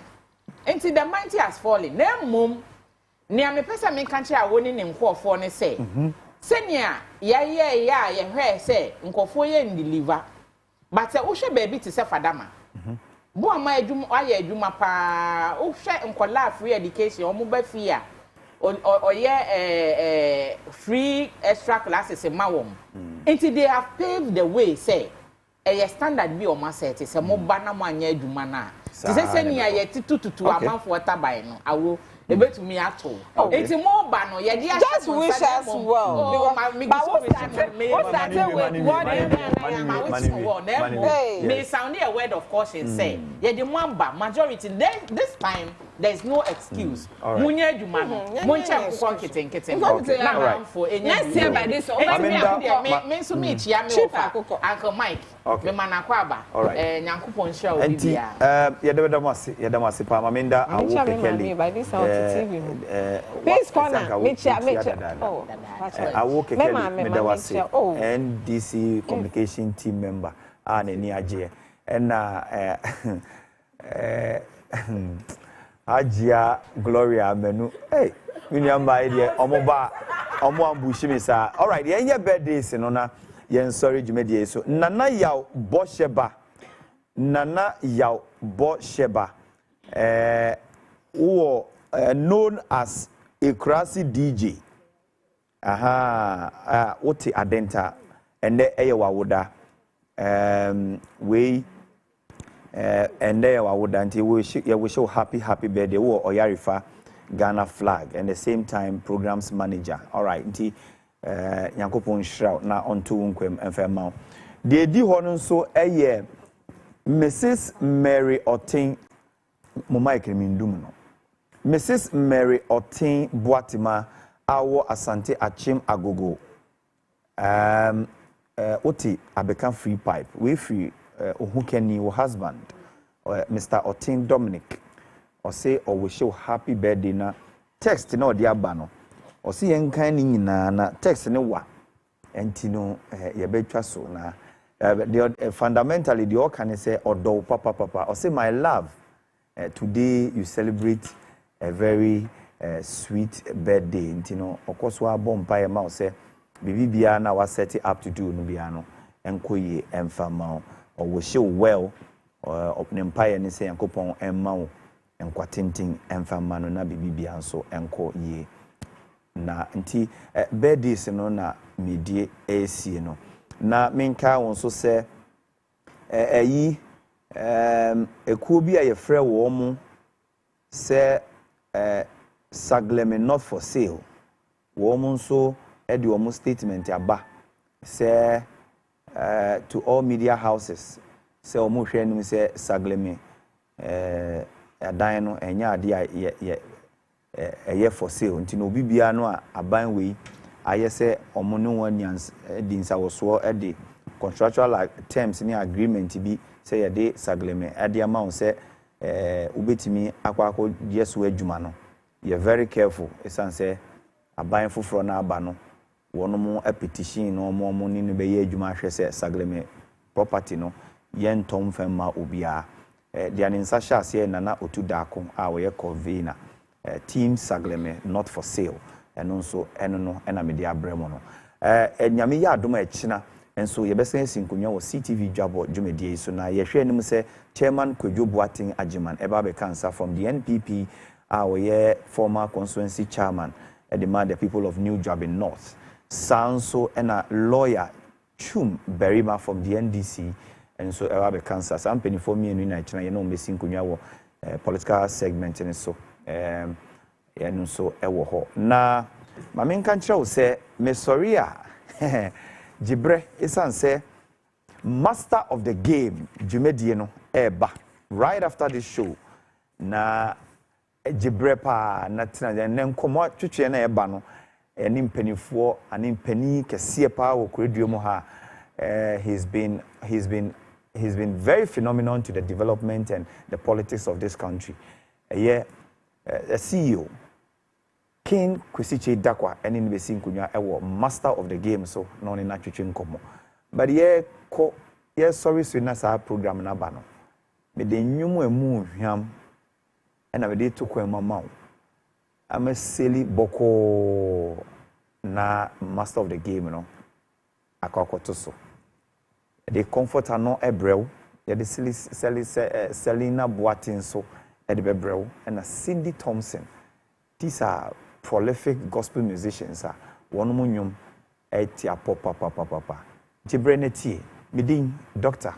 Enti the mighty has fallen. Na mum ni amepesa me kanche a woni ne nkofo ne say senior ya hwe say nkofo ye deliver but wo hwe baby to say fadama bo ama adwuma aye adwuma pa wo hwe nkola free education omo ba fi a free extra classes ma wom until they have paved the way say a standard bi o ma set say mo ba na mo anya adwuma na ti say senior ye tututu amanfo tabai no awo ebetumi ato enti mo ba no ye dia just wish us well but what started with what may sound a word of caution say ye the mwamba majority this time there is no excuse munya adwuma no monche kokon keten na for next year by this me so me chia me Uncle Mike me manakwa aba nyankopon hia obi bia ye de mase pa maminda awo kekeli please corner me chia oh awo kekeli me da wase NDC communication team member ni aje na Ajia Gloria Menu. Hey, Miniamba idea, omo ambushi me sa. All right, yenye birthday sinona, yen sorry jumedie so. Nana yaw Bosheba. Known as a crazy DJ. Aha, oti adenta ende eyewa woda. And there we wish happy birthday or Oyarifa Ghana flag and the same time programs manager. All right, nti Yankopon Shroud na onto unkwem enfema. De di hono so Mrs. Mary Otin Mama Ekrimindum no. Mrs. Mary Otin Boatima awo Asante Achim Agogo. Oti abeka free pipe. We free who can your husband Mr. Otin Dominic or say or we show happy birthday na text no dia bano or see enkan ni na text ne wa entino ye betwa so na fundamentally the all can say odo papa or say my love today you celebrate a very sweet birthday entino okoso abompa ye ma say bibi bia na wa set it up to do no bia no enkoye emfama or we show well open empire ni say yankopon emma wo enkwatintin emfama no na bibibia nso enko ye na nti birthdays no na medie AC no na menka won so say ekuo bi a yefrɛ wo mu say sagleme not for sale wo mu nso edi wo mu statement aba say to all media houses say omo hwe nim say sagleme adan no enya ade ye for sale nti no bibia no a aban we aye say omo no one nyans di nsawoso e contractual terms ni agreement bi say ye de sagleme ade amount say ubetimi akwako yeso adwuma no you very careful esan say aban foforo na aba no wono mo a petition no mo ni no be ye adwuma hwe say sagleme property no yen tom femma obia dia ne nsa hya ase na na otudako a wo ye convener team sagleme not for sale eno nso eno no na me dia bremo no enyame ya adoma ekina enso ye besen sinkonwa wo CTV Dwabo dwumedie so na ye hwe anim se chairman Kwadwo Boating Agiman eba be cancer from the NPP a wo ye former constituency chairman the man the people of New Dwabin North Sanso ena lawyer Chum Berima from the NDC and so eba be cancer some penny for me in Nigeria ye no me sinkonwa wo political segment and so eno so ewo ho na ma men kan kire wo se me sorry a Jibre isan say master of the game Jumedie no eba right after this show na Jibre pa na tina ne nkomo twetwe na eba no eni mpanifo ani mpani kese pa wo kredua mu ha he's been very phenomenal to the development and the politics of this country a CEO King Kwesiche Dakwa eni ni besi nkunya ewo master of the game so no ni na twetwe nkomo but sorry so na sa program na ba no me de nwumu emu hwam ena me de tokwa mama wo ameseli boko na master of the game no akwakoto so the comforter no ebrew ye the Selena Boatin so e the bebrew and Cindy Thompson. These are prolific gospel musicians one mo nwom etia papa Jibreneti midin doctor